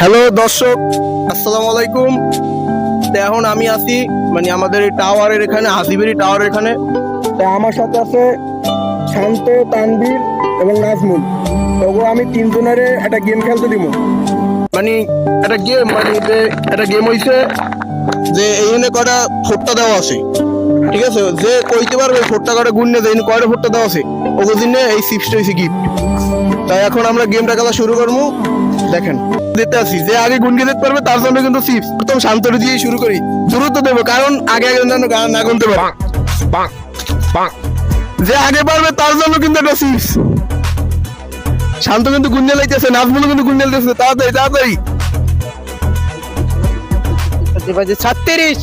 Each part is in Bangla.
হ্যালো দর্শক, আসসালামু আলাইকুম। তো এখন আমি আছি মানে আমাদের এই টাওয়ারের এখানে, হাসিবেরি টাওয়ারের এখানে। তো আমার সাথে আছে শান্ত, তানভীর এবং নাজমুল। তবু আমি তিনজনের একটা গেম খেলতে দিব। মানে একটা গেম, মানে যে একটা গেম হইছে যে এইখানে কটা ফোটটা দেওয়া আছে, ঠিক আছে? যে কইতে পারবে ফোটটা কটা গুণনে যে কয়টা ফোটটা দেওয়া আছে, ওগুলো দিনে এই চিপসটা হয়েছে গিফট। তাই এখন আমরা গেমটা খেলা শুরু করবো। দেখেন দিতে আসি, যে আগে গুনকে দিতে পারবে তার জন্য কিন্তু চিপস। প্রথম শান্তরে দিয়ে শুরু করি, দ্রুত দেবো কারণ আগে আগে যেন না গুনতে পারে। যে আগে পারবে তার জন্য কিন্তু একটা চিপস। শান্ত কিন্তু গুঞ্জে লাইতেছে, নাজমুল কিন্তু গুঞ্জে লাইতেছে। তাড়াতাড়ি তাড়াতাড়ি। 36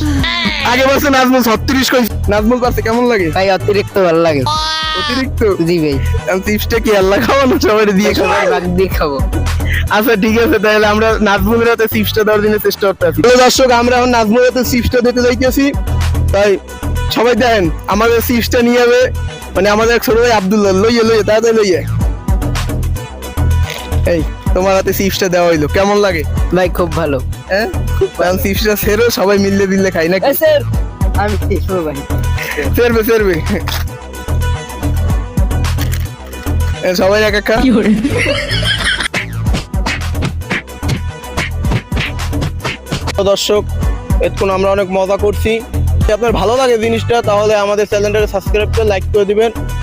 আগে বলছে নাজমুল 36 কইছে। নাজমুল পারছে, কেমন লাগে? ভাই অতিরিক্ত ভালো লাগে। অতিরিক্ত? জি ভাই, চিপসটা কি আল্লাহ খাওয়ানো, সবাই দিয়ে খাওয়া? সবাই ভাগ দিয়ে খাবো। আচ্ছা ঠিক আছে, তাহলে আমরা নাজমুলের হাতে চিপসটা দেওয়ার জন্য চেষ্টা করতেছি। দর্শক, আমরা এখন নাজমুলের হাতে চিপসটা দিতে যাইতেছি। তাই সবাই দেখেন আমাদের চিপসটা নিয়ে যাবে, মানে আমাদের ছোট ভাই আব্দুল্লাহ। লইয়ে লইয়ে তাড়াতাড়ি লইয়ে। এই তোমার হাতে চিপসটা দেওয়া হইলো, কেমন লাগে? ভাই খুব ভালো। হ্যাঁ, চিপসটা ছেড়ো, সবাই মিললে দিলে খাই নাকি? স্যার আমি খেয়েছি ভাই। সেরবে সেরবে সবাই এক একা। দর্শক, এতক্ষণ আমরা অনেক মজা করছি। যদি আপনার ভালো লাগে জিনিসটা, তাহলে আমাদের চ্যানেলটাকে সাবস্ক্রাইব করে লাইক করে দিবেন।